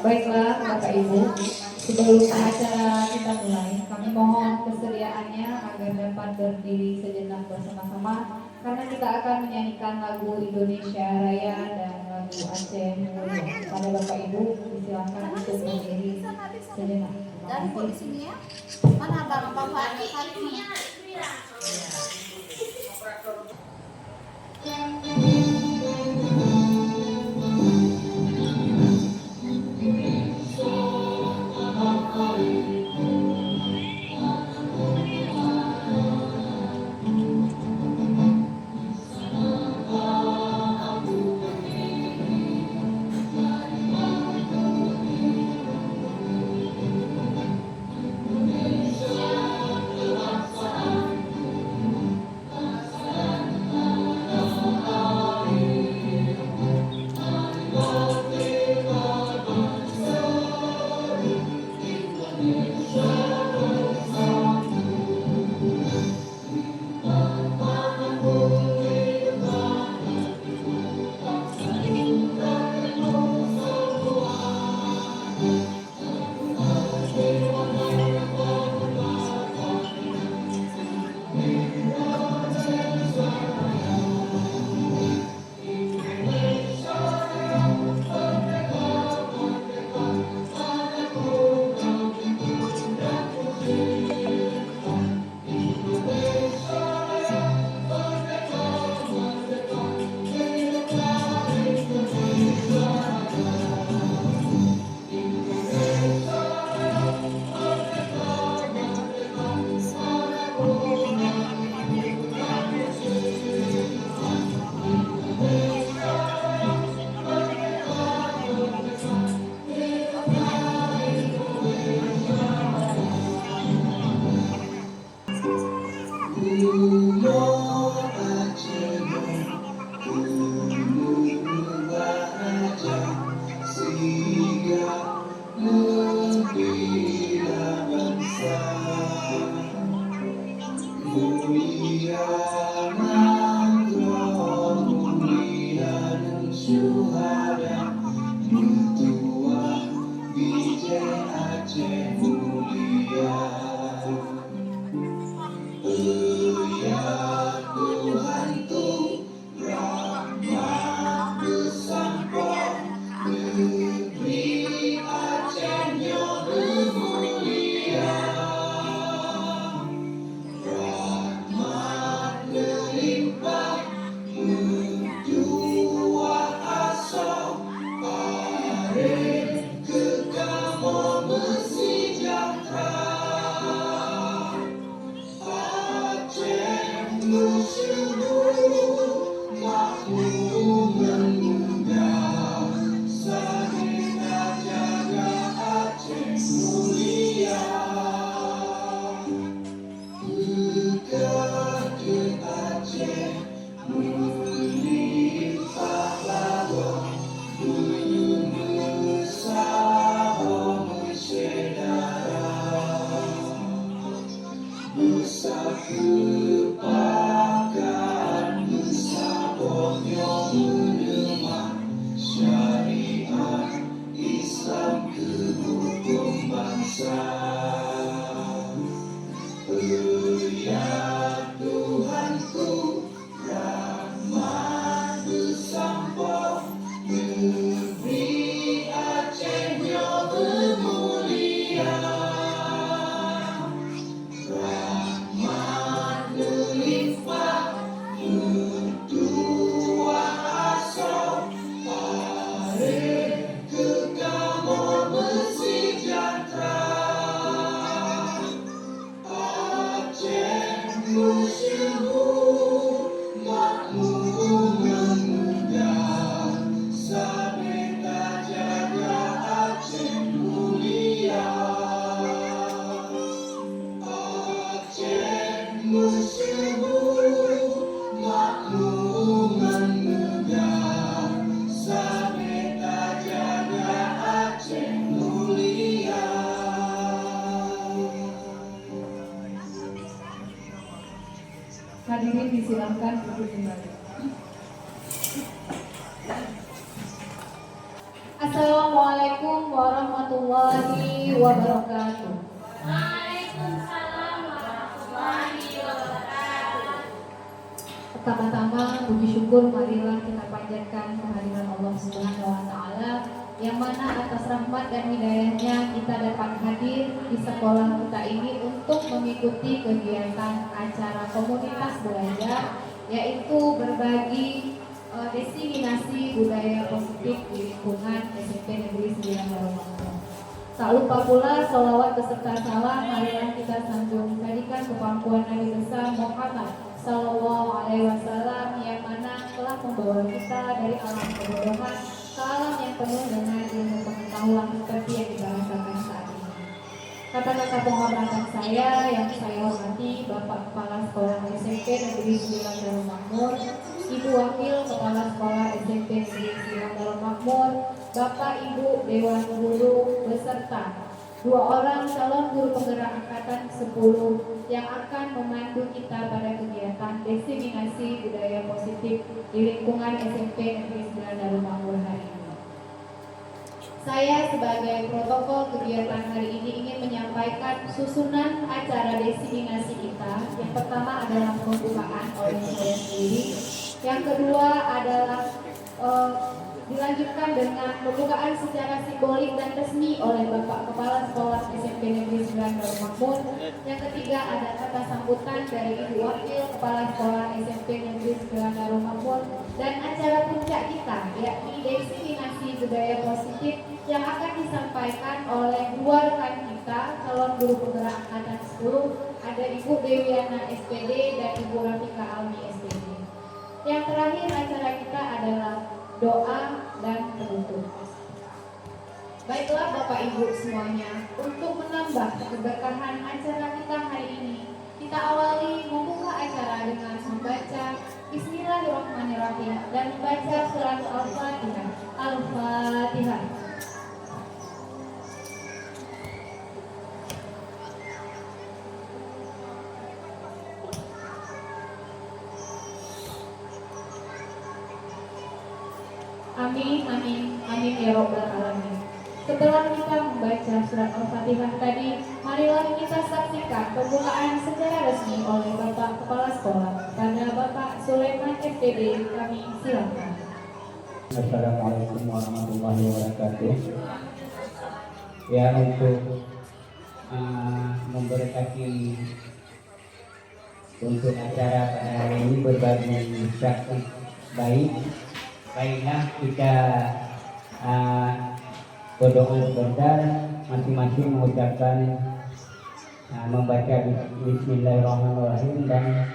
Baiklah Bapak Ibu, sebelum acara kita mulai, kami mohon kesediaannya agar dapat berdiri sejenak bersama-sama karena kita akan menyanyikan lagu Indonesia Raya dan lagu Aceh Mulia. Pada Bapak Ibu, disilakan untuk berdiri sejenak. Dan kok di sini ya? Mana bapak-bapak ini? Hadirin disilakan duduk kembali. Assalamualaikum Assalamualaikum warahmatullahi wabarakatuh. Waalaikumsalam warahmatullahi wabarakatuh. Pertama-tama puji syukur marilah kita panjatkan kehadiran Allah Subhanahu wa taala yang mana atas rahmat dan hidayahnya kita dapat hadir di sekolah kita ini untuk mengikuti kegiatan acara komunitas belajar, yaitu berbagi diseminasi budaya positif di lingkungan SMP Negeri 9 Darul Makmur. Tak lupa pula sholawat beserta salam marilah kita sanjung jadikan kepangkuan Nabi besar Muhammad Sallallahu Alaihi Wasallam yang mana telah membawa kita dari alam kebodohan ke alam yang penuh dengan ilmu pengetahuan seperti yang kita rasakan saat ini. Kata-kata penghormatan saya yang saya hormati Bapak Kepala Sekolah SMP Negeri 9 Darul Makmur, Ibu Wakil Kepala Sekolah SMP Negeri 9 Darul Makmur, Bapak Ibu Dewan Guru beserta 2 orang calon guru penggerak angkatan 10 yang akan memandu kita pada kegiatan diseminasi budaya positif di lingkungan SMP Negeri 9 Darul Makmur hari ini. Saya sebagai protokol kegiatan hari ini ingin menyampaikan susunan acara diseminasi kita. Yang pertama adalah pembukaan oleh saya sendiri. Yang kedua adalah dilanjutkan dengan pembukaan secara simbolik dan resmi oleh Bapak Kepala Sekolah SMP Negeri 9 Darul Makmur. Yang ketiga ada kata sambutan dari Ibu Wakil Kepala Sekolah SMP Negeri 9 Darul Makmur, dan acara puncak kita yakni diseminasi budaya positif yang akan disampaikan oleh 2 rekan kita calon guru penggerak angkatan 10, ada Ibu Dewiana SPD dan Ibu Rafika Almi SPD. Yang terakhir acara kita adalah doa dan penutup. Baiklah Bapak Ibu semuanya, untuk menambah keberkahan acara kita hari ini, kita awali membuka acara dengan membaca Bismillahirrahmanirrahim dan membaca surat Al-Fatihah. Al-Fatihah. Amin, amin, amin ya Rabbal Alamin. Setelah kita membaca surat Al-Fatihah tadi, marilah kita saksikan pembukaan secara resmi oleh Bapak Kepala Sekolah pada Bapak Sulaiman SPD. Kami silakan. Assalamualaikum warahmatullahi wabarakatuh. Ya, untuk memberkati untuk acara pada hari ini berbagi praktik baik. Baiklah kita berdoa sebentar, masing-masing mengucapkan membaca Bismillahirrahmanirrahim dan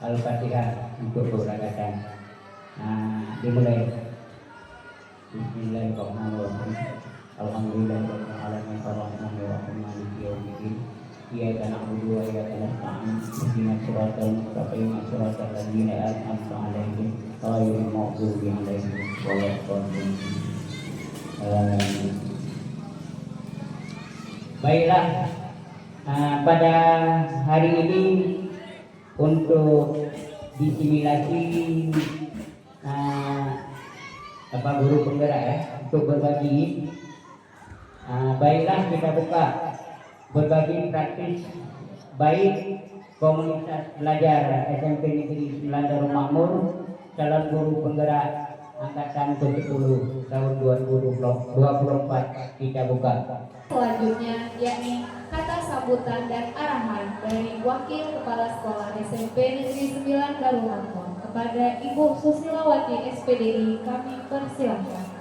Al-Fatihah untuk keberangkatan. Dimulai. Bismillahirrahmanirrahim. Alhamdulillahirabbil alamin arrahmanir rahim maliki yaumiddin. Iyyaka na'budu wa iyyaka nasta'in. Ihdinas siratal mustaqim, siratal ladzina an'amta 'alaihim ghairil maghdubi 'alaihim waladdallin. Baiklah, pada hari ini untuk disimulasi guru penggerak ya, untuk berbagi. Baiklah kita buka berbagi praktis baik komunitas belajar SMP Negeri 9 Darul Makmur, calon guru penggerak angkatan ke-10 tahun 2024 kita buka. Selanjutnya yakni kata sambutan dan arahan dari Wakil Kepala Sekolah SMP Negeri 9 Darul Makmur kepada Ibu Susilawati SPDI. Kami persilahkan.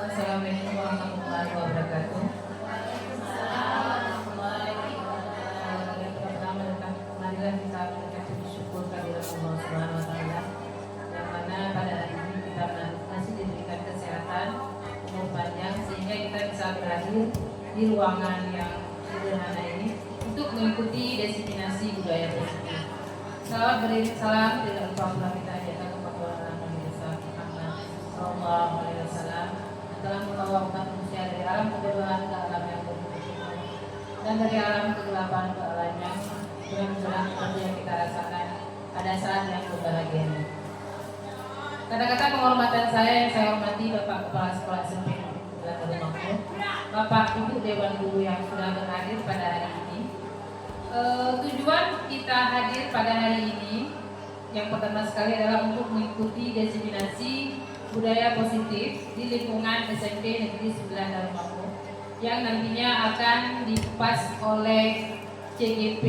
Assalamualaikum warahmatullahi wabarakatuh. Pertama, marilah kita mengucapkan syukur kehadirat Allah Subhanahu wa taala yang mana pada hari ini kita masih diberikan kesehatan, umur panjang sehingga kita bisa berakhir di ruangan yang sederhana ini untuk mengikuti diseminasi budaya positif. Salam beriring salam tidak lupa pula kita ajarkan kepada orang Nabi Muhammad Sallallahu Alaihi Wasallam telah membawa umat manusia dari alam kebodohan ke alam yang bersyukur dan dari alam kegelapan ke alam yang terang seperti yang kita rasakan pada saat yang berbahagia ini. Kata-kata penghormatan saya yang saya hormati Bapak Kepala Sekolah SMP Lumangkuk, Bapak Ibu Dewan Guru yang sudah berhadir pada hari ini. Tujuan kita hadir pada hari ini yang pertama sekali adalah untuk mengikuti diseminasi budaya positif di lingkungan SMP Negeri 9 Lumangkuk yang nantinya akan dikupas oleh CGP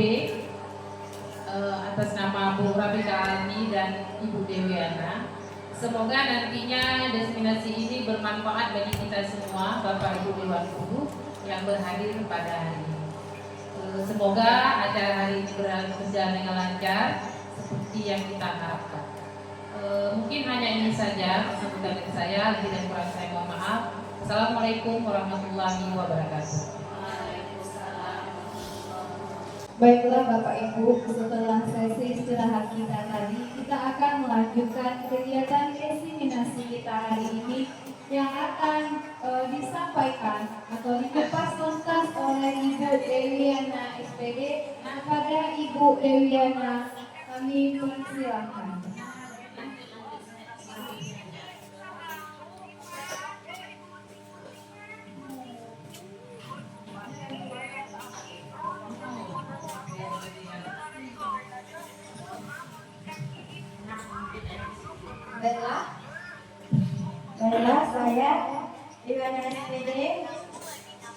atas nama Bu Rafika Almi dan Ibu Dewiana. Semoga nantinya diseminasi ini bermanfaat bagi kita semua, Bapak Ibu Dewan Guru yang berhadir pada hari ini. Semoga acara hari ini berjalan dengan lancar seperti yang kita harapkan. Mungkin hanya ini saja sambutan dari saya, lebih dan kurang saya mohon maaf. Assalamualaikum warahmatullahi wabarakatuh. Baiklah Bapak Ibu, setelah sesi istirahat kita tadi, kita akan melanjutkan kegiatan diseminasi kita hari ini yang akan disampaikan atau dikupas tuntas oleh Ibu Dewiana SPD. Kepada Ibu Dewiana, kami persilahkan. Baiklah, saya Dewiana SPD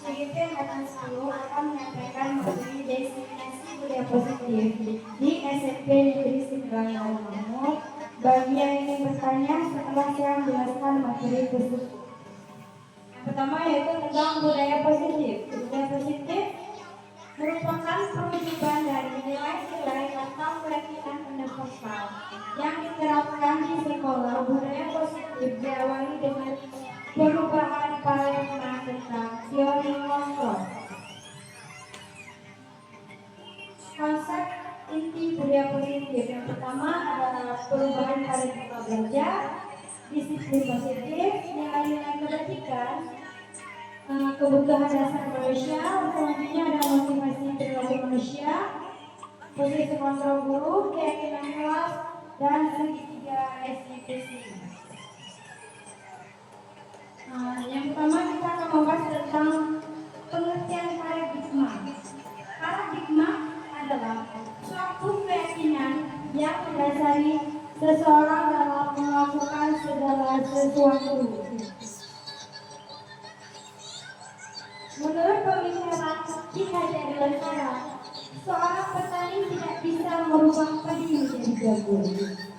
CGP Angkatan 10 akan menyampaikan materi diseminasi budaya positif di SMP Negeri 9 Lumangkuk. Bagi yang ingin bertanya setelah saya menjelaskan materi tersebut. Yang pertama yaitu tentang budaya positif. Budaya positif merupakan perwujudan dari nilai-nilai atau keyakinan universal yang diterapkan di sekolah. Budaya positif diawali dengan perubahan paradigma tentang teori kontrol. Konsep inti budaya positif yang pertama adalah perubahan paradigma belajar, disiplin positif, nilai-nilai kebajikan, kebutuhan dasar manusia. Selanjutnya ada motivasi perilaku manusia, posisi kontrol guru, keyakinan kelas, dan segitiga restitusi. Yang pertama kita akan membahas tentang pengertian paradigma. Paradigma adalah suatu keyakinan yang mendasari seseorang dalam melakukan segala sesuatu. Menurut pemikiran Ki Hajar Dewantara, seorang petani tidak bisa merubah padi menjadi jagung.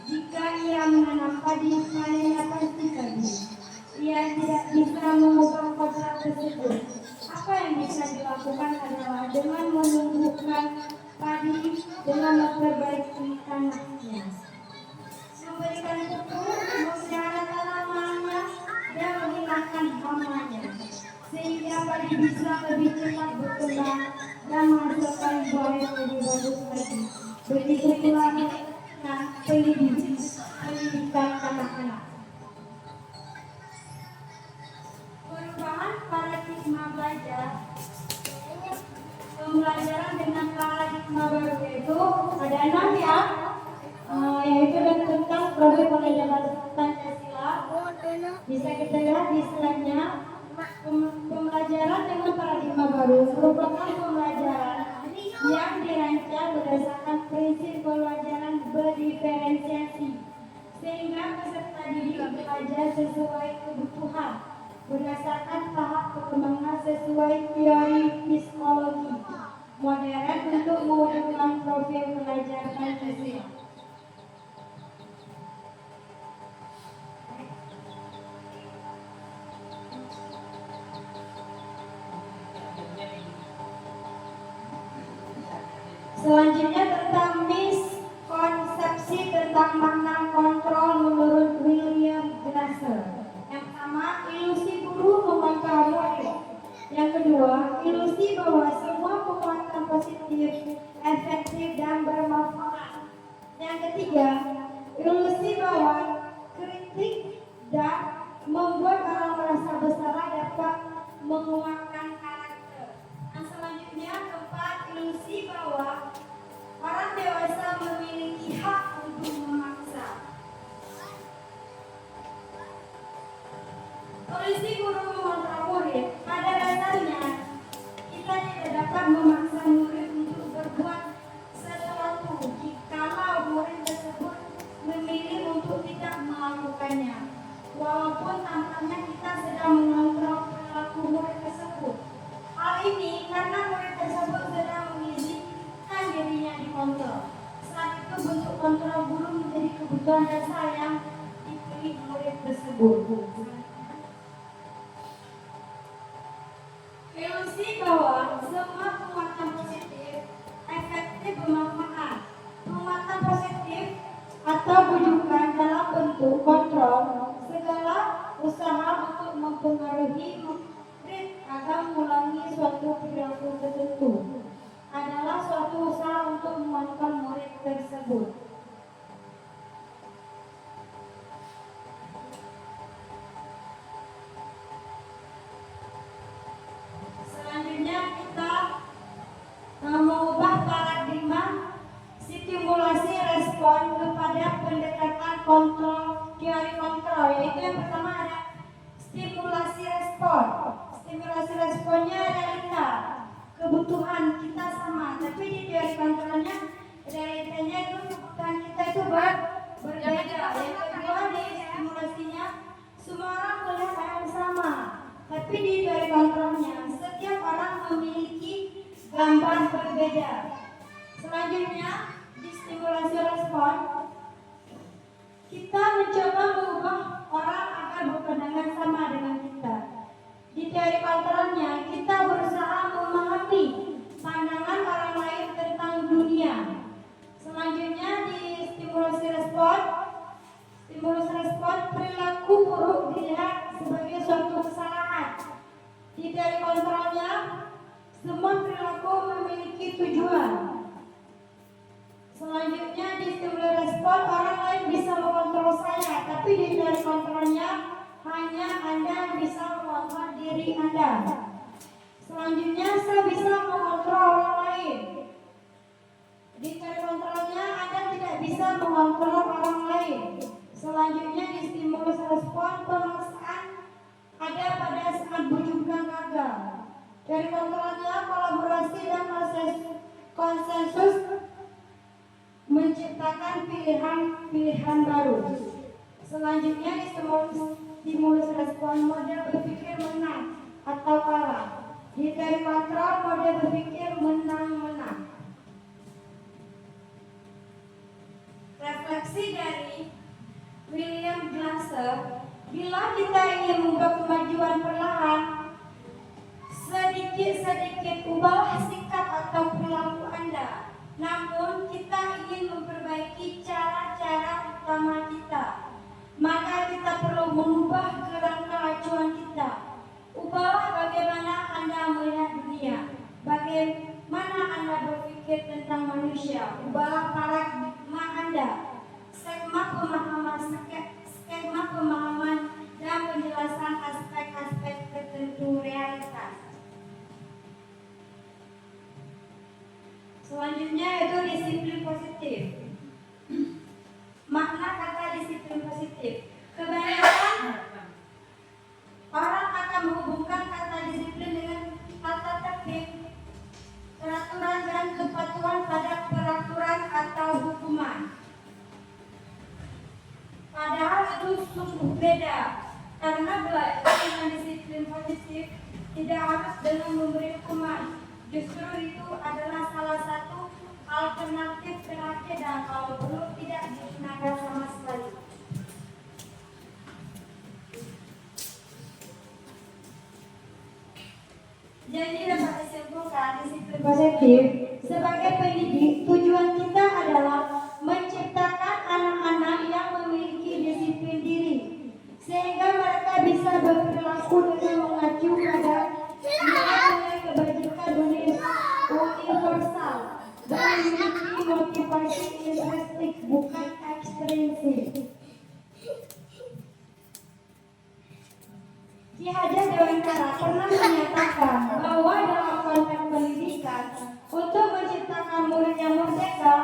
Jika ia menanam padi, panennya pasti padi. Ia tidak bisa mengubah kodrat tersebut. Apa yang bisa dilakukan adalah dengan menumbuhkan padi dengan memperbaiki tanahnya, memberikan pupuk, memelihara tanamannya, dan menghilangkan hamanya, sehingga padi bisa lebih cepat berkembang dan menghasilkan buah yang lebih bagus lagi. Begitu pula dengan pendidikan anak-anak. Perubahan paradigma belajar, pembelajaran dengan paradigma baru itu ada 6 ya, yaitu tentang produk pengajaran Pancasila. Bisa kita lihat di slide-nya. Pembelajaran dengan paradigma baru merupakan pembelajaran yang dirancang berdasarkan prinsip pembelajaran berdiferensiasi, sehingga peserta didik belajar sesuai kebutuhan berdasarkan tahap perkembangan sesuai teori psikologi modern untuk mewujudkan profil pelajar Pancasila. Selanjutnya tentang miskonsepsi tentang makna kontrol menurut William Glasser. Yang pertama, ilusi guru mengontrol murid. Yang kedua, ilusi bahwa semua penguatan positif, efektif, dan bermanfaat. Yang ketiga, ilusi bahwa kritik dan membuat orang merasa bersalah dapat menguatkan karakter. Yang selanjutnya, keempat, ilusi bahwa orang dewasa memiliki hak tidak dapat memaksa murid untuk berbuat sesuatu jikalau murid tersebut memilih untuk tidak melakukannya. Walaupun tampaknya kita sedang mengontrol perilaku murid tersebut. Hal ini karena murid tersebut sedang mengizinkan dirinya dikontrol. Saat itu bentuk kontrol guru menjadi kebutuhan dasar yang dipilih murid tersebut. Ilusi bahwa semua penguatan positif efektif bermanfaat. Penguatan positif atau bujukan dalam bentuk kontrol segala usaha untuk mempengaruhi murid agar mengulangi suatu perilaku tertentu adalah suatu usaha untuk menguatkan murid tersebut. Selanjutnya kita mengubah paradigma stimulasi respon kepada pendekatan kontrol, teori kontrol, yaitu yang pertama ada stimulasi respon. Stimulasi responnya realita, kebutuhan kita sama, tapi di teori kontrolnya realitanya itu kebutuhan kita itu berbeda. Yang kedua di stimulasinya semua orang melihat hal yang sama, tapi di teori kontrolnya setiap orang memiliki gambar berbeda. Selanjutnya di stimulasi respon kita mencoba mengubah orang agar berpandangan sama dengan kita. Di teori kontrolnya kita berusaha memahami pandangan orang lain tentang dunia. Selanjutnya di stimulasi respon perilaku buruk dilihat sebagai suatu kesalahan. Di teori kontrolnya semua perilaku memiliki tujuan. Selanjutnya di stimulasi respon orang lain bisa mengontrol saya, tapi di teori kontrolnya hanya Anda yang bisa mengontrol diri Anda. Selanjutnya saya bisa mengontrol orang lain. Di teori kontrolnya Anda tidak bisa mengontrol orang lain. Selanjutnya di stimulus respon pemaksaan ada pada saat bujukan gagal. Dari kontrolnya kolaborasi dan konsensus menciptakan pilihan baru. Selanjutnya di stimulus respon model berpikir menang atau kalah. Di teori kontrol model berpikir menang-menang. Refleksi dari William Glasser, bila kita ingin membuat kemajuan perlahan, sedikit-sedikit ubahlah sikap atau perilaku Anda. Namun kita ingin memperbaiki cara-cara utama kita, maka kita perlu mengubah kerangka acuan kita. Ubahlah bagaimana Anda melihat dunia, bagaimana Anda berpikir tentang manusia. Ubahlah paradigma Anda, skema pemahaman dan penjelasan aspek-aspek tertentu realitas. Selanjutnya yaitu disiplin positif. Makna kata disiplin positif. Kebanyakan orang akan menghubungkan kata disiplin dengan kata tertib, peraturan dan kepatuhan pada peraturan atau hukuman. Padahal itu sungguh beda, karena belajar dengan disiplin positif tidak harus dengan memberi hukuman. Justru itu adalah salah satu alternatif terakhir dan kalau perlu tidak digunakan sama sekali. Jadi dapat disimpulkan disiplin positif sebagai pendidik, tujuan kita adalah menciptakan anak-anak yang memiliki disiplin diri sehingga mereka bisa berperilaku dengan mengacu pada nilai-nilai kebajikan universal dan memiliki motivasi intrinsik bukan ekstrinsik. Ki Hajar Dewantara pernah menyatakan bahwa dalam konteks pendidikan untuk menciptakan murid yang merdeka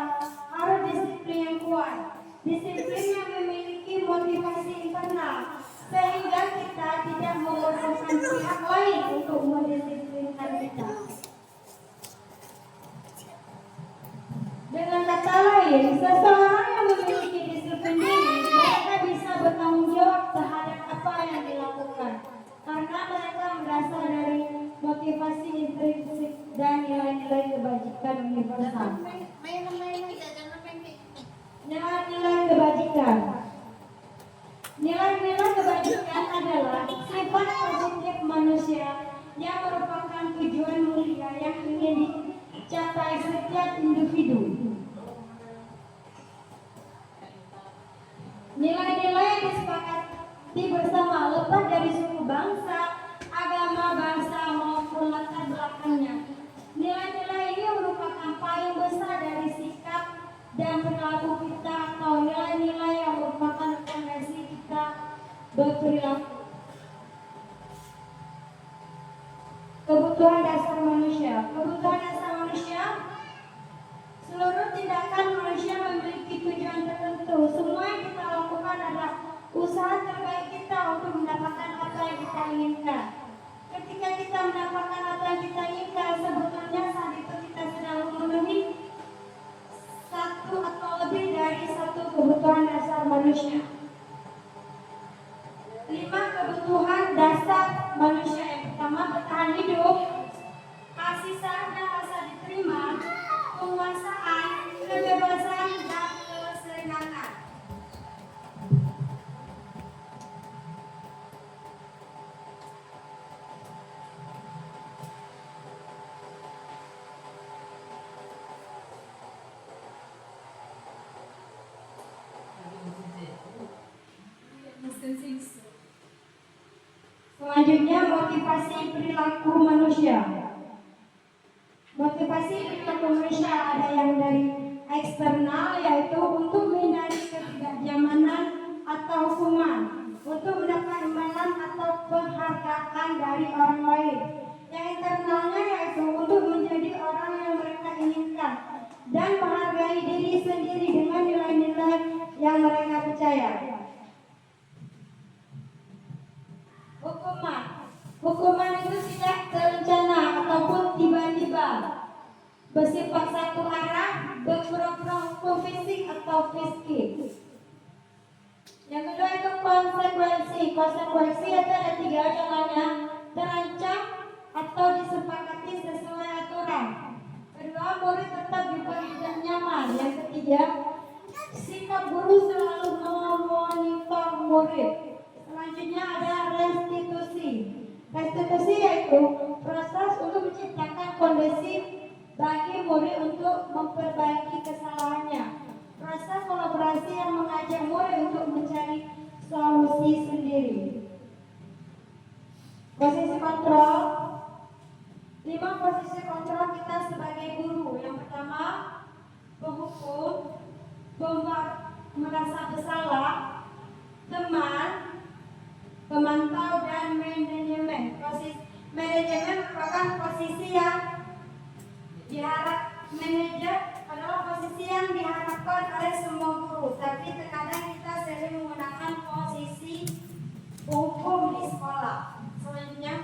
harus disiplin yang kuat, disiplin yang memiliki motivasi internal sehingga kita tidak memerlukan pihak lain untuk mendisiplinkan kita. lain, seseorang yang memiliki disiplin diri, mereka bisa bertanggung jawab terhadap apa yang dilakukan. Karena mereka berasal dari motivasi intrinsik dan nilai-nilai kebajikan universal. Main-main aja, jangan main. Nilai-nilai kebajikan. Nilai-nilai kebajikan adalah sifat positif manusia yang merupakan tujuan mulia yang ingin dicapai setiap individu. Nilai-nilai yang disepakati bersama lepas dari suku bangsa, agama, bahasa maupun latar belakangnya. Nilai-nilai ini merupakan paling besar dari sikap dan perilaku kita atau nilai-nilai yang merupakan fondasi kita berperilaku. Kebutuhan dasar manusia. Kebutuhan dasar manusia. Seluruh tindakan manusia memiliki tujuan tertentu. Semua yang kita lakukan adalah usaha terbaik kita untuk mendapatkan apa yang kita inginkan. Ketika kita mendapatkan apa yang kita inginkan, sebetulnya saat itu kita sedang memenuhi satu atau lebih dari satu kebutuhan dasar manusia. 5 kebutuhan dasar manusia. Yang pertama, bertahan hidup, kasih sayang dan rasa diterima, penguasaan, kebebasan, dan kesenangan. Selanjutnya, motivasi perilaku manusia. Motivasi perilaku manusia ada yang dari eksternal, yaitu untuk menghindari ketidaknyamanan atau hukuman, untuk mendapat imbalan atau penghargaan dari orang lain. Yang internalnya yaitu untuk menjadi orang yang mereka inginkan dan menghargai diri sendiri dengan nilai-nilai yang mereka percaya. Hukuman itu tidak terencana ataupun tiba-tiba, bersifat satu arah, berpura-pura hukum fisik atau psikis. Yang kedua itu konsekuensi. Konsekuensi itu ada 3 contohnya: terancam atau disepakati sesuai aturan. Kedua, murid tetap diberi tidak nyaman. Yang ketiga, sikap guru selalu memonitor murid. Selanjutnya ada restitusi. Restitusi yaitu proses untuk menciptakan kondisi bagi murid untuk memperbaiki kesalahannya. Proses kolaborasi yang mengajak murid untuk mencari solusi sendiri. Posisi kontrol. 5 posisi kontrol kita sebagai guru. Yang pertama, penghukum, pembuat merasa bersalah, teman, pemantau, dan manajemen. Manajemen merupakan posisi yang manajer adalah posisi yang diharapkan oleh semua guru, tapi terkadang kita sering menggunakan posisi hukum di sekolah. Selanjutnya,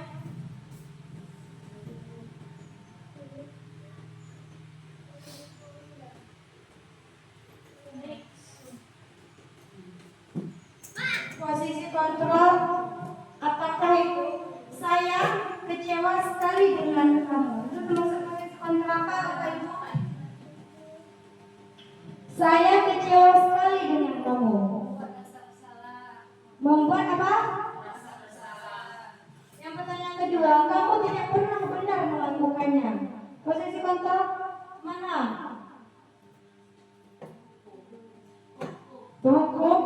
posisi kontrol. Apakah itu? Saya kecewa sekali dengan kamu. Itu termasuk posisi kontrol apa, Bapak Ibu? Saya kecewa sekali dengan kamu. Membuat apa? Yang pertanyaan kedua, kamu tidak pernah benar melakukannya. Posisi kontrol mana? Hukum.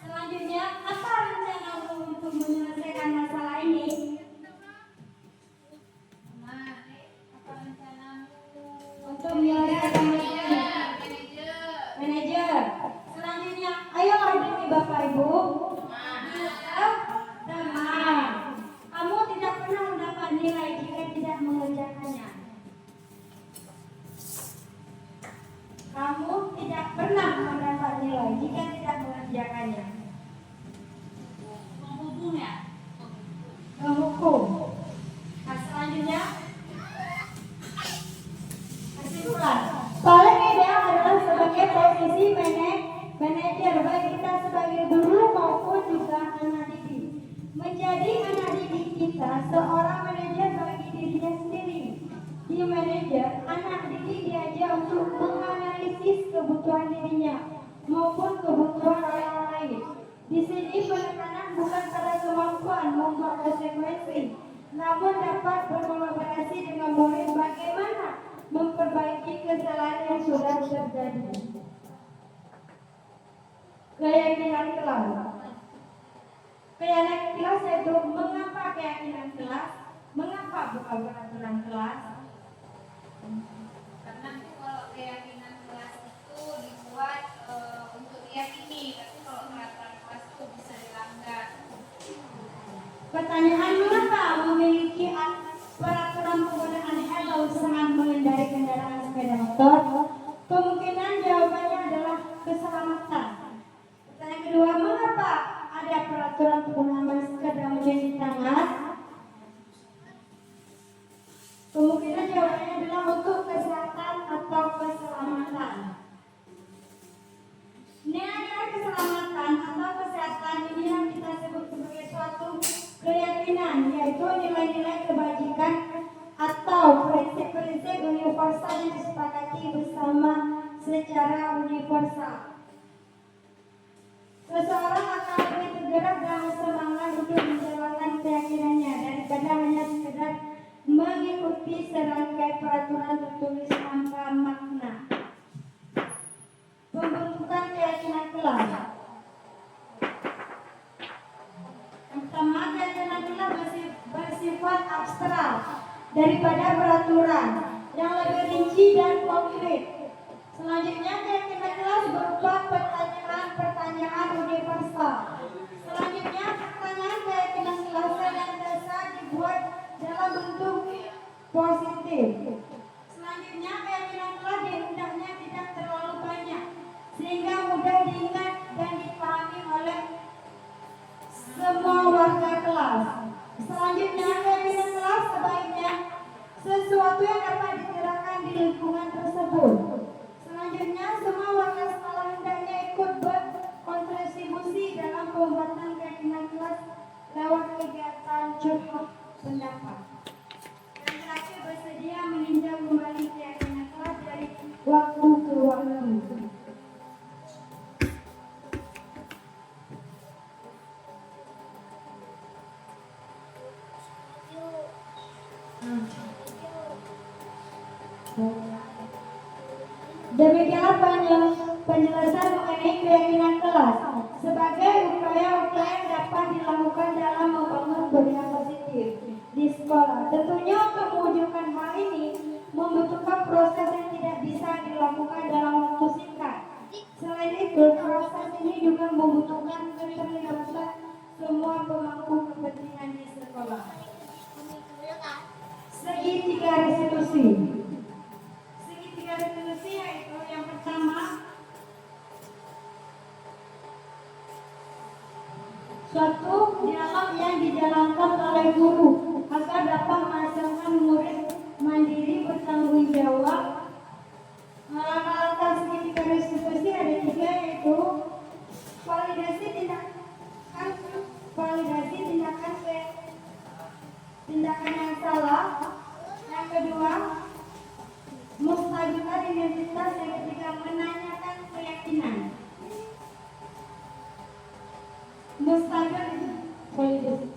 Selanjutnya, apa rencanamu untuk menyelesaikan masalah ini? Apa rencanamu? Untuk menyelesaikan masalah ini. Manajer. Selanjutnya, ayolah demi Bapak Ibu. Teman. Kamu tidak pernah mendapat nilai jika tidak mengerjakannya. Kamu tidak pernah mendapat nilai jika tidak mengerjakannya. Menghubung ya? Menghukum. Nah, selanjutnya, kesimpulan. Paling ideal adalah sebagai seorang manajer bagi dirinya sendiri. Di manajer, anak didik diajar untuk menganalisis kebutuhan dirinya maupun kebutuhan orang lain. Di sini penekanan bukan pada kemampuan membuat konsekuensi, namun dapat berkolaborasi dengan murid bagaimana memperbaiki kesalahan yang sudah terjadi. Keyakinan kelas. Keyakinan kelas yaitu mengapa keyakinan kelas, mengapa bukan peraturan kelas. Karena kalau keyakinan kelas itu dibuat untuk diyakini, tapi kalau peraturan kelas itu bisa dilanggar. Pertanyaan, mengapa memiliki peraturan penggunaan helm saat mengendarai kendaraan sepeda motor? Kemungkinan jawabannya adalah keselamatan. Pertanyaan kedua, mengapa ada peraturan penggunaan masker dan mencuci tangan? Kemungkinan jawabannya adalah untuk kesehatan atau keselamatan. Nilai keselamatan atau kesehatan ini yang kita sebut sebagai suatu keyakinan, yaitu nilai-nilai kebajikan atau prinsip-prinsip universal yang disepakati bersama secara universal. Seseorang akan lebih tergerak dan semangat untuk menjalankan keyakinannya daripada hanya sekedar mengikuti serangkai peraturan tertulis tanpa makna. Pembentukan keyakinan kelas. Yang pertama, keyakinan kelas bersifat abstrak daripada peraturan yang lebih rinci dan konkret. Selanjutnya, keyakinan kelas berupa pertanyaan universal. Selanjutnya, pertanyaan keyakinan kelas senantiasa dibuat dalam bentuk positif. Selanjutnya, keyakinan kelas hendaknya tidak terlalu banyak sehingga mudah diingat dan dipahami oleh semua warga kelas. Selanjutnya, keyakinan kelas sebaiknya sesuatu yang dapat diterapkan di lingkungan tersebut. Selanjutnya, semua warga sekolah hendaknya ikut berkontribusi dalam pembuatan keyakinan kelas lewat kegiatan curhat pendapat. Dan terakhir, bersedia meninjau kembali keyakinan kelas dari waktu ke waktu. Demikianlah penjelasan mengenai keyakinan kelas sebagai upaya-upaya yang dapat dilakukan dalam membangun budaya positif di sekolah. Tentunya untuk mewujudkan hal ini membutuhkan proses yang tidak bisa dilakukan dalam waktu singkat. Selain itu, proses ini juga membutuhkan keterlibatan semua pemangku kepentingan di sekolah. Segitiga restitusi. Segitiga restitusi yaitu yang pertama, suatu dialog yang dijalankan oleh guru agar dapat menghasilkan murid mandiri bertanggung jawab. Langkah-langkah segitiga restitusi ada 3, yaitu validasi tindakan yang salah. Yang kedua, menstabilkan identitas. Yang ketiga, menanyakan keyakinan. Mustabil itu validasi.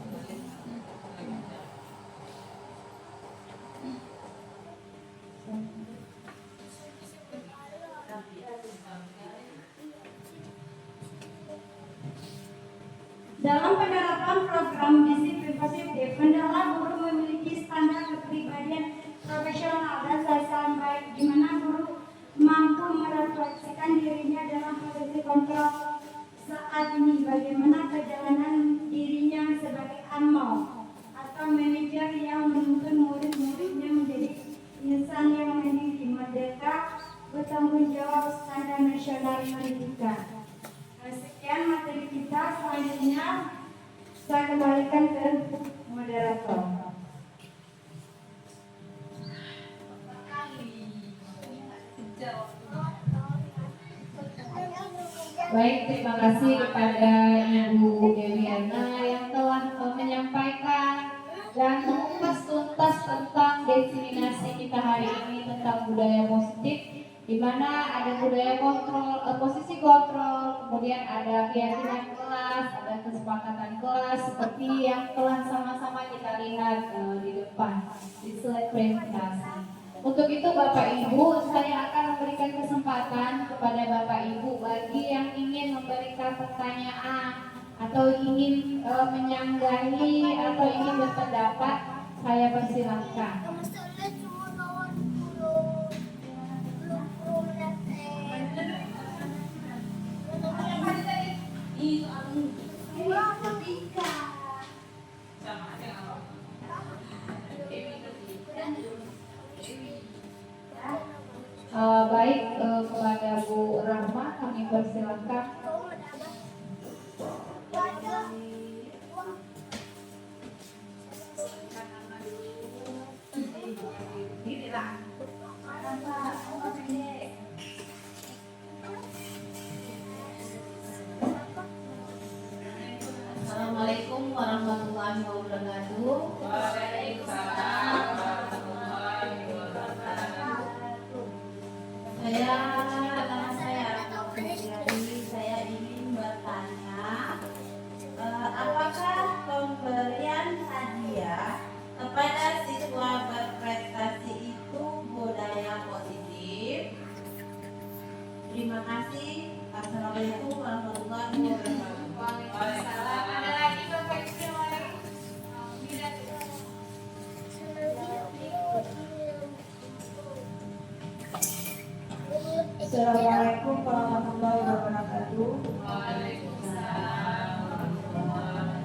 Dalam penerapan program disiplin positif, hendaklah guru memiliki standar kepribadian profesional dan sasaran baik, di mana guru mampu merefleksikan dirinya dalam posisi kontrol saat ini, bagaimana perjalanan dirinya sebagai amau atau manajer yang menuntun murid-muridnya menjadi insan yang mandiri, merdeka, bertanggung jawab standar nasional pendidikan. Sekian materi kita. Selanjutnya saya kembalikan ke moderator. Baik, terima kasih kepada Ibu Dewiana yang telah menyampaikan dan mengupas tuntas tentang diseminasi kita hari ini tentang budaya positif, di mana ada budaya kontrol, posisi kontrol, kemudian ada keyakinan kelas, ada kesepakatan kelas seperti yang telah sama-sama kita lihat di depan di slide presentasi. Untuk itu Bapak Ibu, saya akan memberikan kesempatan kepada Bapak Ibu bagi yang ingin memberikan pertanyaan atau ingin menyanggahi atau ingin berpendapat, saya persilahkan. Baik, kepada Bu Rahma kami persilahkan. Assalamualaikum warahmatullahi wabarakatuh. Waalaikumsalam warahmatullahi wabarakatuh. Nama saya Ratna Fitriani. Saya ingin bertanya, apakah pemberian hadiah kepada siswa berprestasi itu budaya positif? Terima kasih. Assalamualaikum warahmatullahi wabarakatuh. Waalaikumsalam. Ada lagi Bapak Ibu yang lain? Assalamualaikum warahmatullahi wabarakatuh. Waalaikumsalam warahmatullahi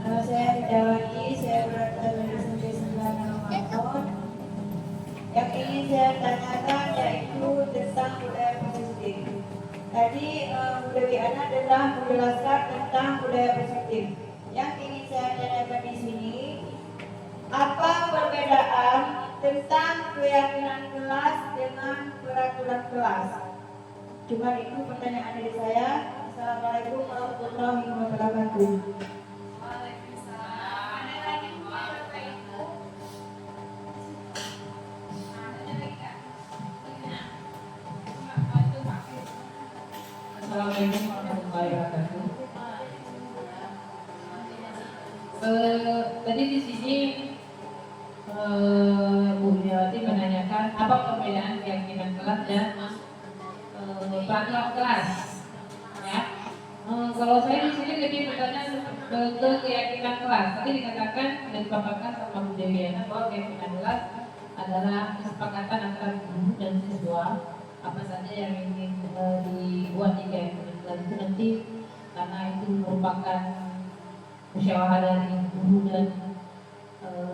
Nama saya Ridawati, saya berasal dari SMP 9 Ramadan. Yang ingin saya tanyakan yaitu tentang budaya positif. Tadi Bu Dewi Ana telah menjelaskan tentang budaya positif. Yang ingin saya tanyakan di sini, apa perbedaan tentang keyakinan kelas dengan peraturan kelas? Cuma itu pertanyaan dari saya. Assalamualaikum warahmatullahi wabarakatuh. Waalaikumsalam. Ada lagi Bapak Ibu? Ada lagi Kak? Assalamualaikum warahmatullahi wabarakatuh. Tadi di sini Bu Yati menanyakan apa perbedaan keyakinan kelas dan peraturan kelas. Ya, kalau saya di sini lebih bertanya ke keyakinan kelas. Tadi dikatakan dan dipaparkan sama Bu Dewi bahwa keyakinan kelas adalah kesepakatan antara guru dan siswa apa saja yang ingin dibuat di keyakinan kelas itu nanti karena itu merupakan musyawarah dari guru dan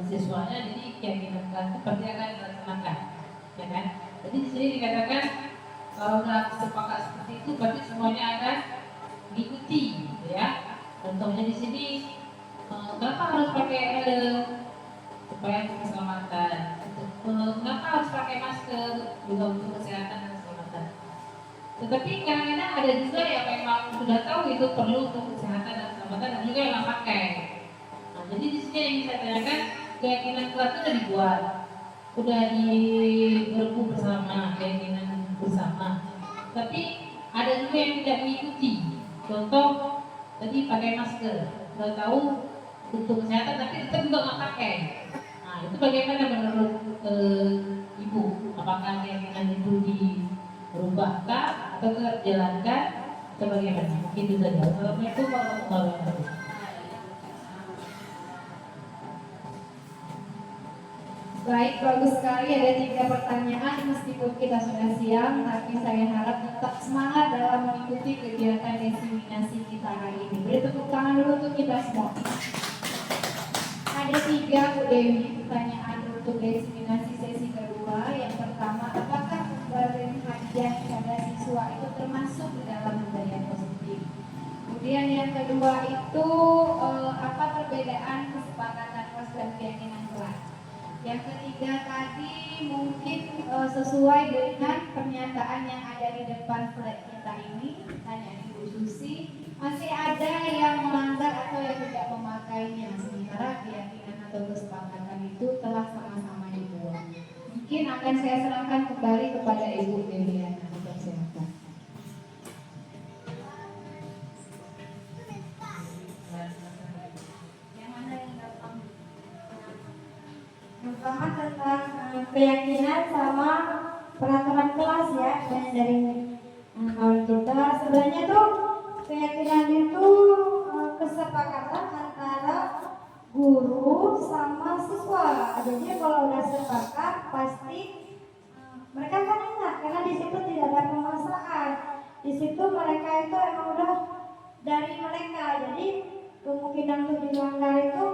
siswanya, jadi keyakinan kelas seperti akan dilaksanakan, ya kan? Jadi di sini dikatakan kalau sudah sepakat seperti itu berarti semuanya akan diikuti, gitu ya. Contohnya di sini kenapa harus pakai helm supaya untuk keselamatan? Kenapa harus pakai masker juga untuk kesehatan dan keselamatan? Tetapi kadang-kadang ada juga yang memang sudah tahu itu perlu untuk kesehatan dan keselamatan dan juga yang nggak pakai. Nah, jadi di sini yang saya tanyakan keyakinan kelas itu sudah dibuat, sudah diberbu bersama, keyakinan bersama. Tapi ada juga yang tidak mengikuti. Contoh tadi pakai masker, sudah tahu untuk kesehatan tapi tetap juga nggak pakai. Nah itu bagaimana menurut Ibu? Apakah keyakinan itu dirubahkah atau tetap dijalankan atau bagaimana? Itu saja. Assalamualaikum warahmatullahi wabarakatuh. Baik, bagus sekali ada 3 pertanyaan meskipun kita sudah siang, tapi saya harap tetap semangat dalam mengikuti kegiatan diseminasi kita hari ini. Beri tepuk tangan dulu untuk kita semua. Ada 3 Bu Dewi pertanyaan untuk diseminasi sesi kedua. Yang pertama, apakah pemberian hadiah kepada siswa itu termasuk di dalam budaya positif? Kemudian yang kedua itu apa perbedaan kesepakatan kelas dan keyakinan kelas? Yang ketiga tadi mungkin sesuai dengan pernyataan yang ada di depan slide kita ini, tanya Ibu Susi, Masih ada yang melanggar atau yang tidak memakainya, sementara keyakinan atau kesepakatan itu telah sama-sama dibuat. Mungkin akan saya serahkan kembali kepada Ibu Deliana untuk silakan. Yang mana yang gampang? Yang pertama tentang keyakinan sama peraturan kelas ya, dan dari kawan kita sebenarnya tuh keyakinan itu kesepakatan antara guru sama siswa. Jadi kalau udah sepakat pasti mereka kan ingat karena di situ tidak ada permasalahan. Di situ mereka itu emang udah dari mereka. Jadi kemungkinan untuk dilanggar itu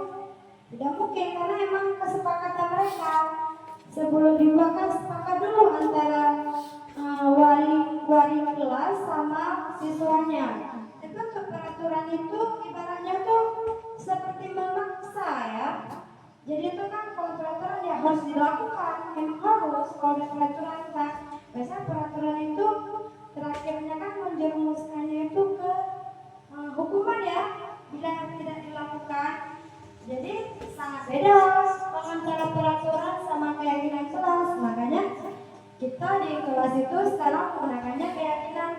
tidak mungkin karena emang kesepakatan mereka. Sebelum dibuatkan sepakat dulu antara wali kelas sama siswanya. Itu untuk peraturan itu ibaratnya tuh seperti memaksa ya. Jadi itu kan kalau peraturan ya harus dilakukan, emang harus kalau ada peraturan kan. Biasanya peraturan itu terakhirnya kan menjerumuskannya itu ke hukuman ya bila tidak dilakukan. Jadi sangat beda antara peraturan sama keyakinan kelas. Makanya kita di kelas itu sekarang menggunakannya keyakinan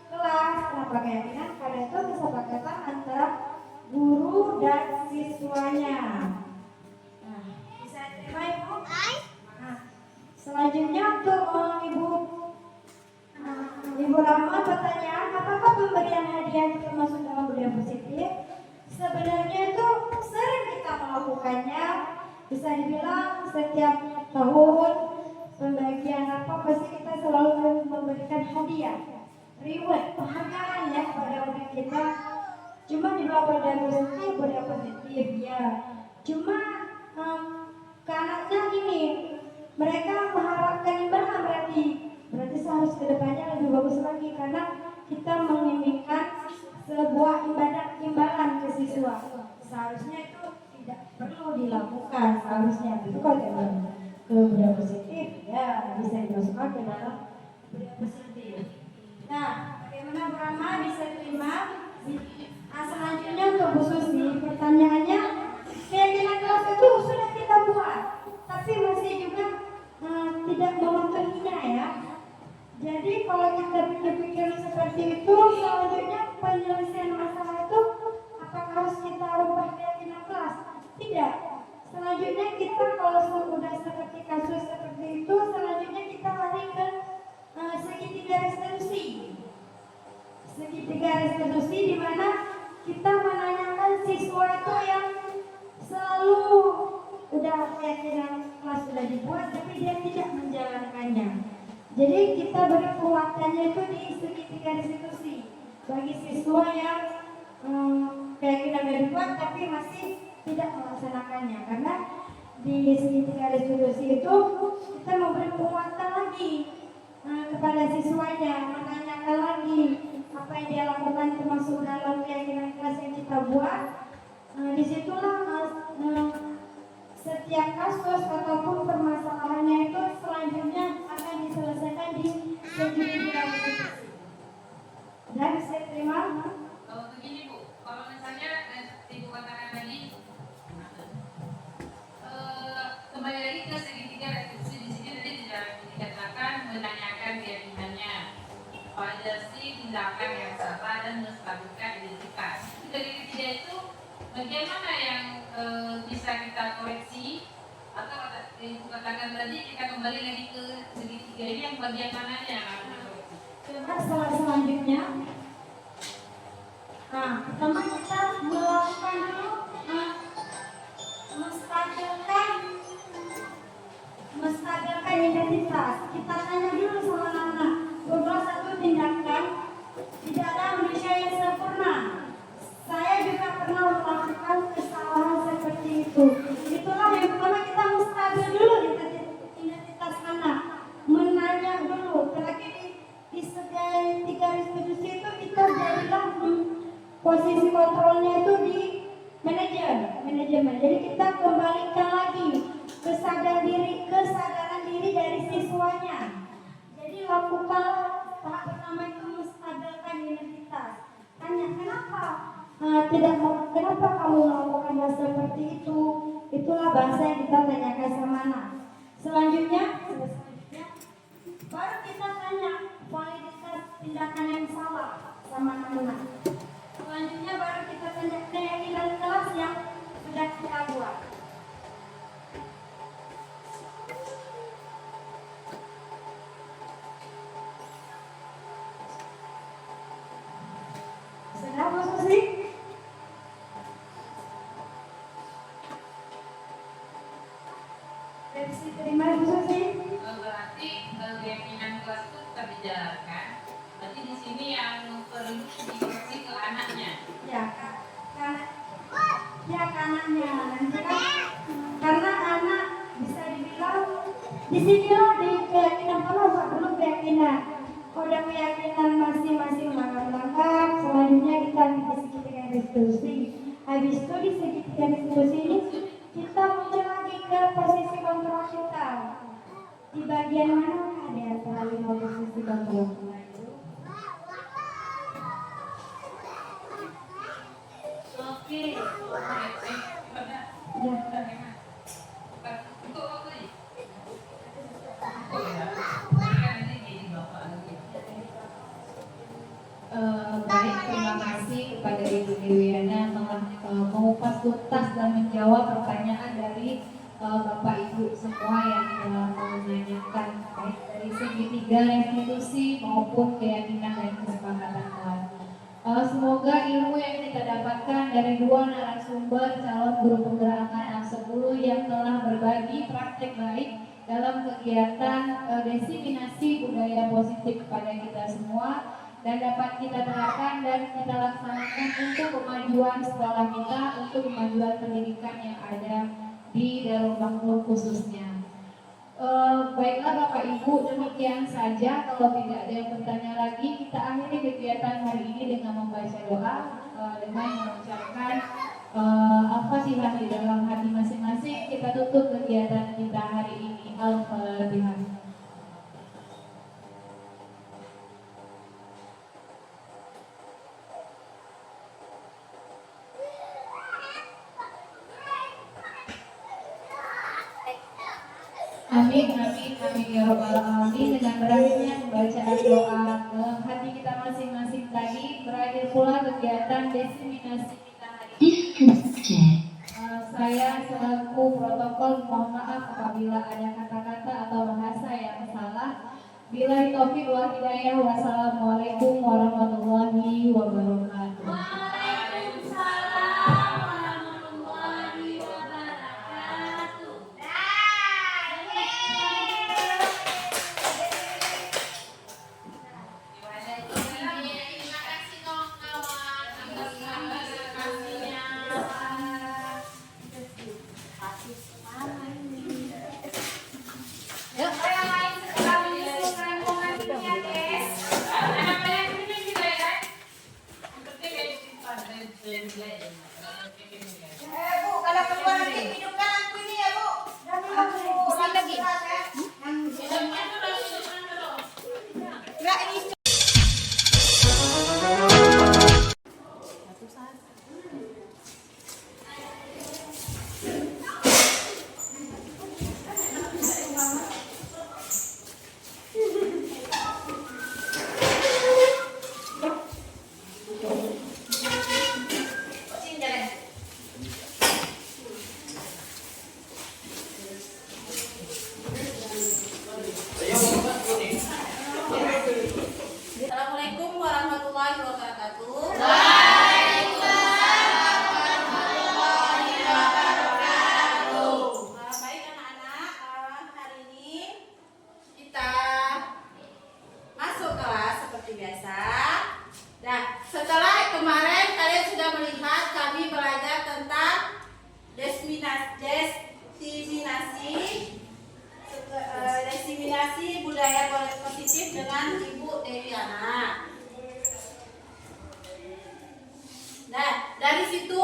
kelas. Kenapa keyakinan? Karena itu kesepakatan antara guru dan siswanya. Nah, bisa terima Ibu? Nah, selanjutnya untuk Ibu Rama pertanyaan, apakah pemberian hadiah itu termasuk dalam budaya positif? Sebenarnya itu sering kita melakukannya. Bisa dibilang setiap tahun pembagian apa pasti kita selalu memberikan hadiah, reward, penghargaan ya kepada murid kita. Cuma di luar budaya positif ya. Cuma karena ini mereka mengharapkan imbalan berarti seharus kedepannya lebih bagus lagi karena kita menginginkan sebuah imbalan ke siswa. Seharusnya itu tidak perlu dilakukan seharusnya. Itu kalau ke budaya positif ya bisa dimasukkan ke dalam budaya positif. Nah, bagaimana Bu Rama bisa terima? Nah, selanjutnya untuk Bu Susi, pertanyaannya keyakinan kelas itu sudah kita buat, tapi masih juga tidak memenuhinya ya. Jadi kalau kita pikir-pikir seperti itu, selanjutnya penyelesaian masalah itu apakah harus kita rubah keyakinan kelas? Tidak. Selanjutnya kita kalau sudah seperti kasus seperti itu, selanjutnya kita lari ke segitiga restitusi. Segitiga restitusi di mana kita menanyakan siswa itu yang selalu udah keyakinan kelas sudah dibuat, tapi dia tidak menjalankannya. Jadi kita beri penguatannya itu di segitiga restitusi bagi siswa yang keyakinan sudah dibuat tapi masih tidak melaksanakannya, karena di segitiga restitusi itu kita memberi penguatan lagi kepada siswanya, menanyakan lagi apa yang dia lakukan termasuk dalam keyakinan kelas yang kita buat. Disitulah setiap kasus ataupun permasalahannya itu selanjutnya akan diselesaikan di segitiga restitusi. Dan saya terima. Begini Bu, kalau misalnya Ibu katakan tadi kembali lagi ke segitiga restitusi, di sini tadi tidak dikatakan menanyakan keyakinannya, pada si tindakan yang salah dan menstabilkan identitas. Dari ketiga itu bagaimana yang bisa kita koreksi atau Ibu katakan tadi kita kembali lagi ke segitiga ini yang bagian mananya yang harus dikoreksi? Coba selanjutnya. Nah, pertama kita melakukan dulu menstabilkan identitas. Kita tanya dulu sama anak, berbuat satu tindakan tidak ada manusia yang sempurna. Saya juga pernah melakukan kesalahan seperti itu. Itulah yang pertama, kita menstabil dulu identitas anak, menanya dulu. Terakhir di segitiga restitusi itu kita jadilah posisi kontrolnya itu di manajemen. Jadi kita kembalikan lagi kesadaran diri dari siswanya. tidak mau, kenapa kamu melakukan hal seperti itu? Itulah bahasa yang kita tanyakan sama anak. Selanjutnya baru kita tanya validitas tindakan yang salah sama anak-anak. Selanjutnya baru kita tanya keyakinan kelas yang sudah kita buat. Sudah Bu Susi? Revisi terima Bu Susi? Berarti keyakinan kelas itu kita bicarakan. Berarti di sini yang memperinvestasi ke anaknya. Ya, ya ke anaknya nanti kan karena anak bisa dibilang di sini loh di keyakinan kalau belum keyakinan. Kalau udah keyakinan masing-masing lengkap, selanjutnya kita diskusikan diskusi. Habis itu di segitiga diskusi ini kita muncul lagi ke posisi kontrol kita. Di bagian mana ada antara 5 posisi kontrol? Oke. Baik, terima kasih kepada Ibu Dewiana telah mengupas tuntas dan menjawab pertanyaan dari Bapak Ibu semua yang telah menanyakan baik dari segitiga restitusi maupun keyakinan dan kesepakatan kelas. Semoga ilmu yang kita dapatkan dari dua narasumber calon guru penggerak anak 10 yang telah berbagi praktek baik dalam kegiatan desiminasi budaya positif kepada kita semua dan dapat kita terapkan dan kita laksanakan untuk kemajuan sekolah kita, untuk kemajuan pendidikan yang ada di Darul Makmur khususnya. Baiklah Bapak Ibu, demikian saja. Kalau tidak ada yang bertanya lagi, kita akhiri kegiatan hari ini dengan membaca doa, dengan mengucapkan Al-Fatihah di dalam hati masing-masing. Kita tutup kegiatan kita hari ini. Al-Fatihah. Amin, amin, amin ya robbal alamin. Dengan berakhirnya pembacaan doa dalam hati kita masing-masing tadi, berakhir pula kegiatan desiminasi kita hari ini. Saya selaku protokol mohon maaf apabila ada kata-kata atau bahasa yang salah. Billahi taufiq wal hidayah. Wassalamualaikum warahmatullahi wabarakatuh. Bu, kalau keluar nanti hidupkan aku ini ya, Bu. Aku lagi. Enggak, ini Assalamualaikum warahmatullahi wabarakatuh. Baik anak-anak, hari ini kita masuk kelas seperti biasa. Nah, setelah kemarin kalian sudah melihat kami belajar tentang desiminasi budaya positif dengan Ibu Dewiana. Nah, dari situ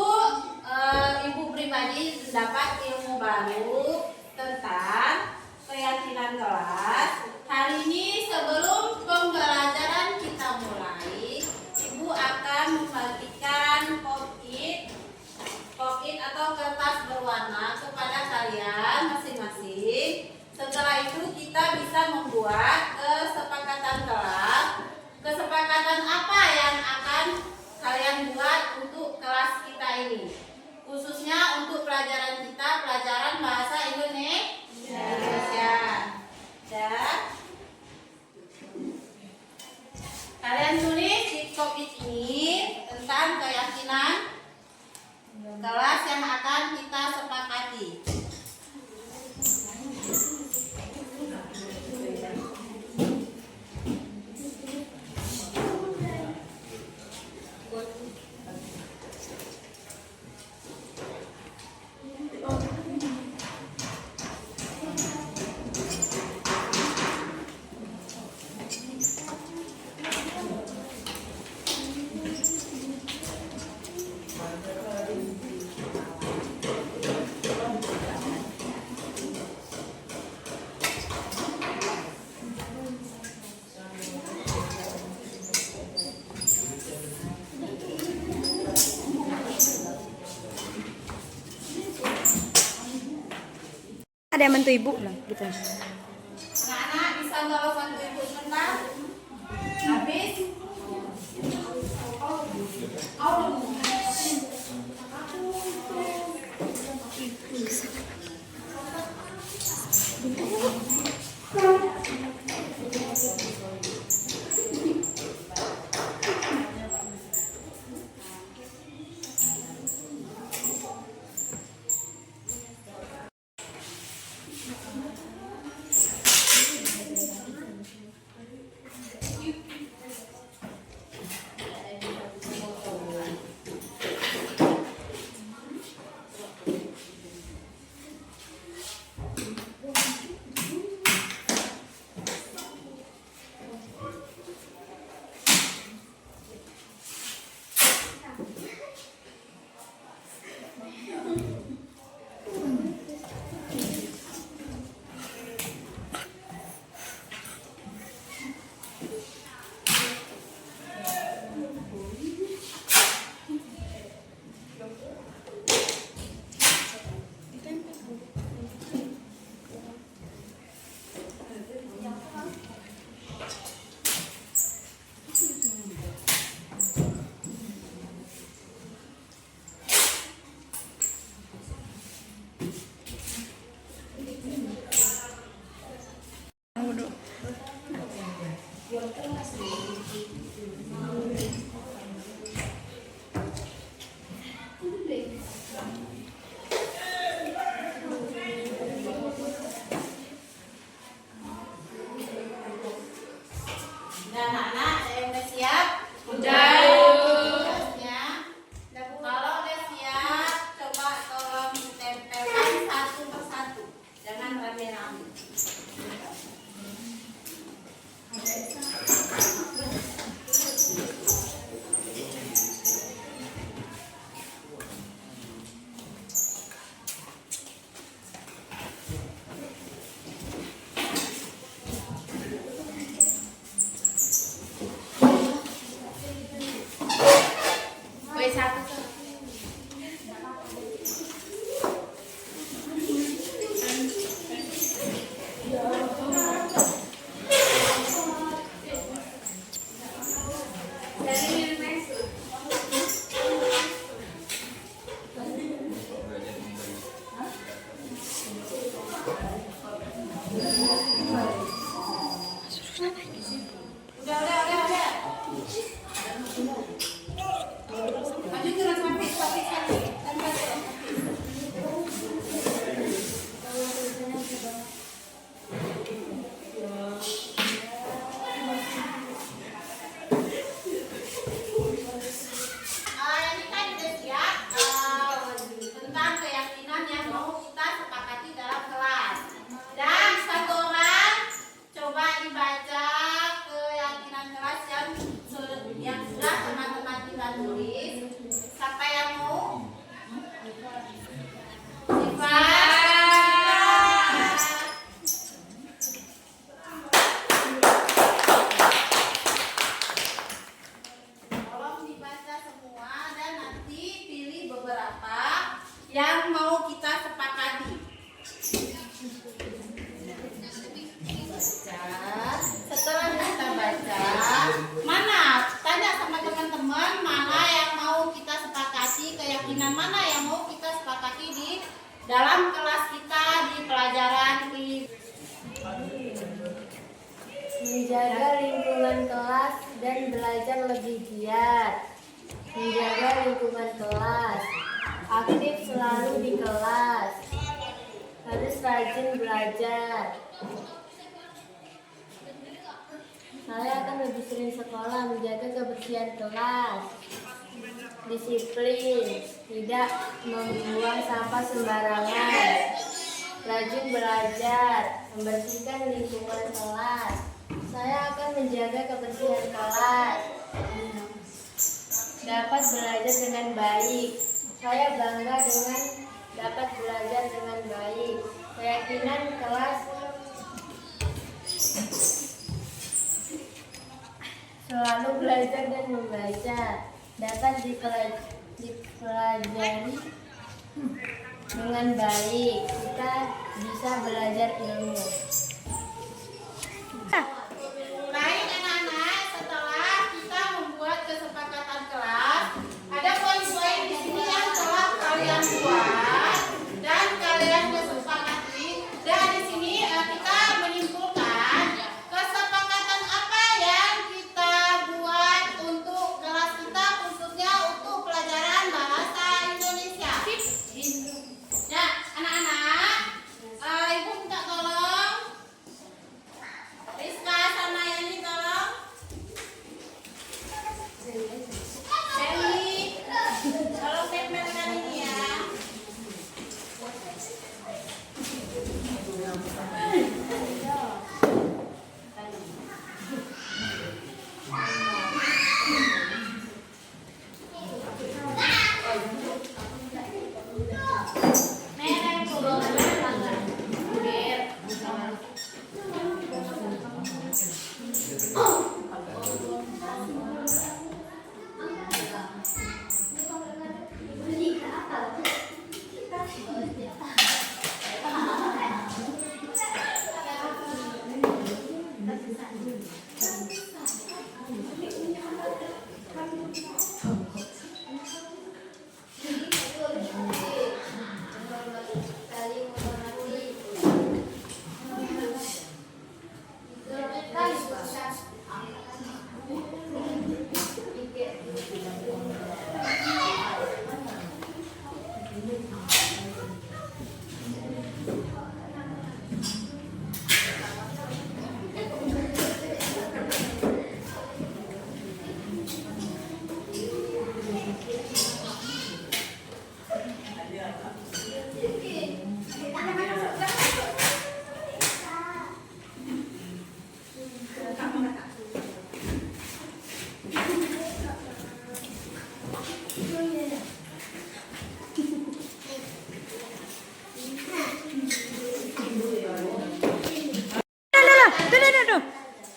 Ibu pribadi mendapat ilmu baru tentang keyakinan kelas. Hari ini sebelum pembelajaran kita mulai, Ibu akan membagikan kalian masing-masing. Setelah itu kita bisa membuat kesepakatan kelas. Kesepakatan apa yang akan kalian buat untuk kelas kita ini? Khususnya untuk pelajaran kita, pelajaran bahasa Indonesia. Dan kalian tulis di topik ini tentang keyakinan kelas yang akan kita sepakati. Ada yang bantu ibu lah gitu. Anak-anak bisa tolong bantu ibu sebentar? Habis? Dan anak-anak yang udah siap? Udah. Kalau udah siap, coba tolong ditempelkan satu persatu. Jangan rame-rame. menjaga lingkungan kelas dan belajar lebih giat. Menjaga lingkungan kelas, aktif selalu di kelas, harus rajin belajar. Saya akan lebih sering sekolah, menjaga kebersihan kelas, disiplin, tidak membuang sampah sembarangan, rajin belajar, membersihkan lingkungan kelas. Saya akan menjaga kebersihan kelas, dapat belajar dengan baik. Saya bangga dengan dapat belajar dengan baik. Keyakinan kelas selalu belajar dan membaca, dapat dipelajari dengan baik. Kita bisa belajar ilmu. Baik anak-anak, setelah kita membuat kesepakatan kelas, ada poin-poin di sini yang telah kalian buat dan kalian kesepakati. Dan di sini kita menyimpulkan kesepakatan apa yang kita buat untuk kelas kita, khususnya untuk pelajaran bahasa Indonesia. Nah, anak-anak, ibu minta tolong Rizka sama Yani tolong. Sally, tolong tempelkan ini ya.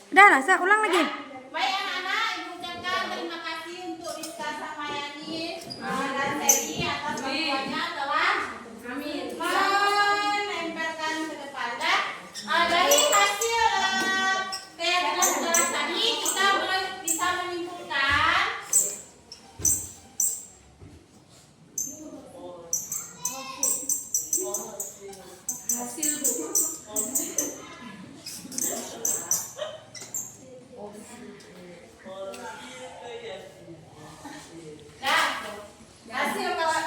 Udah, Rasa, ulang lagi. Baik anak-anak, ibu ucapkan terima kasih untuk Rizka sama Yani dan Sally atas bantuannya telah menempelkan ke depan. Dan dari hasil keyakinan kelas tadi kita bisa menyimpulkan hasil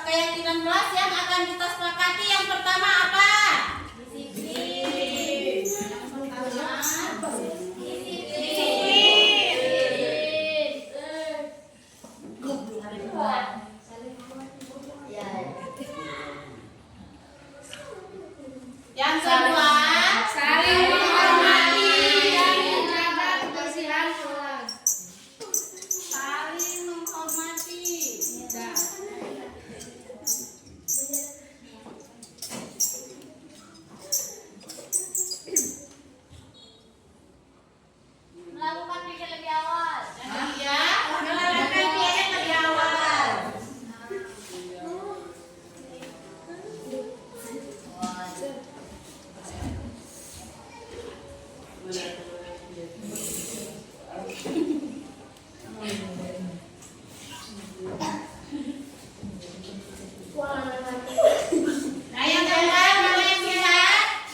keyakinan kelas yang akan kita sepakati. Yang pertama apa? Disiplin. Yang kedua, saling menghormati dan menjaga kebersihan kelas. Saling menghormati. Melakukan pikir lebih awal. Iya, melakukan pikir lebih awal. Nah, yang keempat, mana yang bisa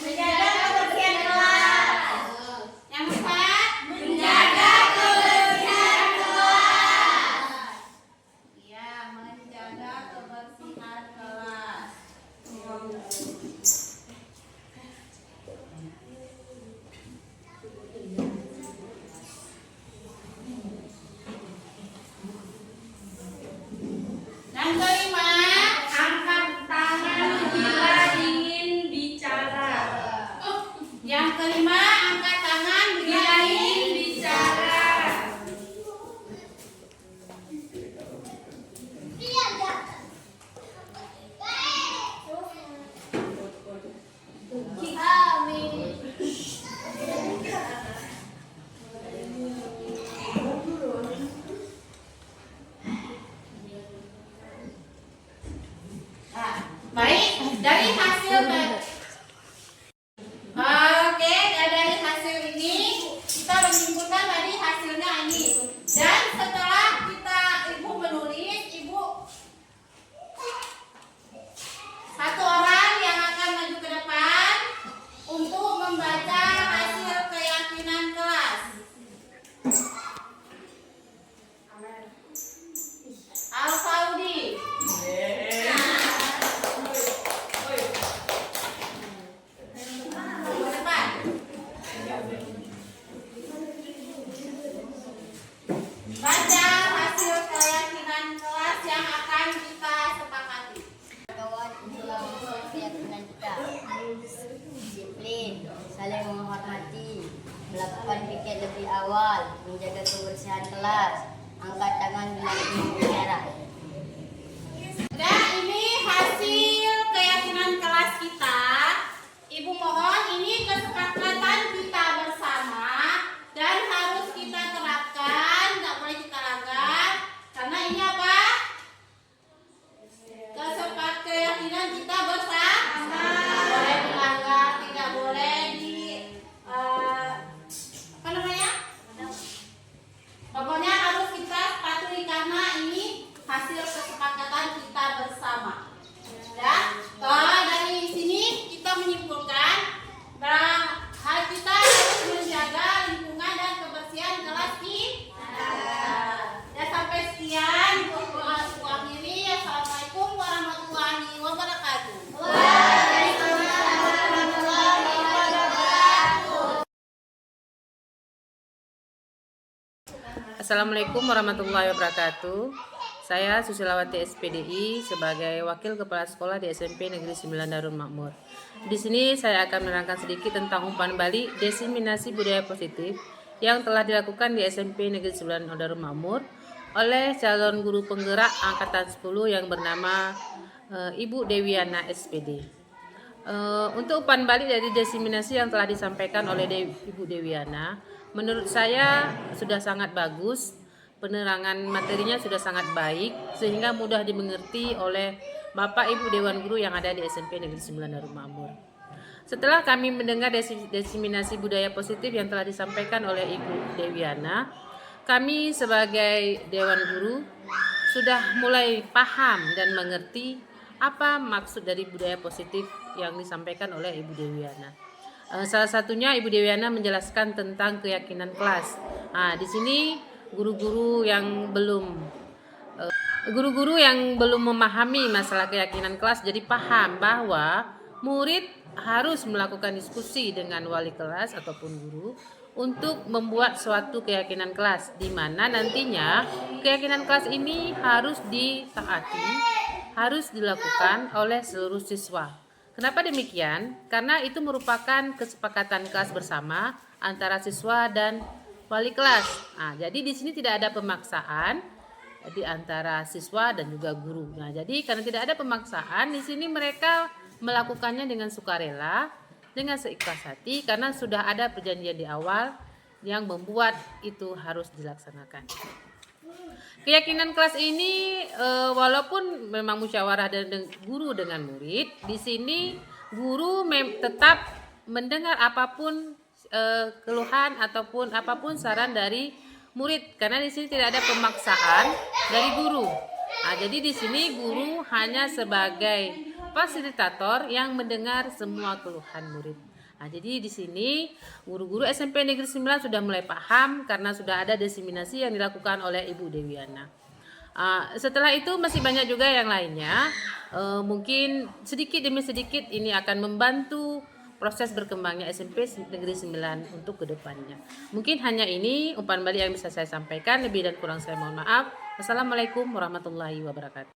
menjaga kebersihan kelas. Yang keempat, melakukan piket lebih awal, menjaga kebersihan kelas, angkat tangan bila berbicara. Dan ini hasil keyakinan kelas kita. Ibu mohon ini kesepakatan kita bersama dan harus kita terapkan, nggak boleh kita langgar. Karena ini apa? Kesepakatan keyakinan kita bersama. Tidak boleh dilanggar, tidak boleh apa namanya? Pokoknya harus kita patuhi karena ini hasil kesepakatan kita bersama. Ya, dari sini kita menyimpulkan bahwa kita harus menjaga lingkungan dan kebersihan kelas kita. Ya, sampai sekian. Assalamualaikum warahmatullahi wabarakatuh. Assalamualaikum warahmatullahi wabarakatuh. Saya Susilawati SPDI sebagai Wakil Kepala Sekolah di SMP Negeri 9 Darul Makmur. Di sini saya akan menerangkan sedikit tentang umpan balik diseminasi budaya positif yang telah dilakukan di SMP Negeri 9 Darul Makmur oleh calon guru penggerak angkatan 10 yang bernama Ibu Dewiana SPD. Untuk umpan balik dari diseminasi yang telah disampaikan oleh Ibu Dewiana, menurut saya sudah sangat bagus. Penerangan materinya sudah sangat baik sehingga mudah dimengerti oleh Bapak Ibu Dewan Guru yang ada di SMP Negeri 9 Darul Makmur. Setelah kami mendengar diseminasi budaya positif yang telah disampaikan oleh Ibu Dewiana, kami sebagai Dewan Guru sudah mulai paham dan mengerti apa maksud dari budaya positif yang disampaikan oleh Ibu Dewiana. Salah satunya Ibu Dewiana menjelaskan tentang keyakinan kelas. Di sini guru-guru yang belum memahami masalah keyakinan kelas jadi paham bahwa murid harus melakukan diskusi dengan wali kelas ataupun guru untuk membuat suatu keyakinan kelas, di mana nantinya keyakinan kelas ini harus ditaati, harus dilakukan oleh seluruh siswa. Kenapa demikian? Karena itu merupakan kesepakatan kelas bersama antara siswa dan wali kelas. Jadi di sini tidak ada pemaksaan di antara siswa dan juga guru. Jadi karena tidak ada pemaksaan, di sini mereka melakukannya dengan sukarela, dengan seikhlas hati karena sudah ada perjanjian di awal yang membuat itu harus dilaksanakan. Keyakinan kelas ini walaupun memang musyawarah guru dengan murid, di sini guru tetap mendengar apapun keluhan ataupun apapun saran dari murid karena di sini tidak ada pemaksaan dari guru. Jadi di sini guru hanya sebagai fasilitator yang mendengar semua keluhan murid. Jadi di sini guru-guru SMP Negeri 9 sudah mulai paham karena sudah ada diseminasi yang dilakukan oleh Ibu Dewiana. Setelah itu masih banyak juga yang lainnya. Mungkin sedikit demi sedikit ini akan membantu proses berkembangnya SMP Negeri 9 untuk kedepannya. Mungkin hanya ini umpan balik yang bisa saya sampaikan. Lebih dan kurang saya mohon maaf. Wassalamualaikum warahmatullahi wabarakatuh.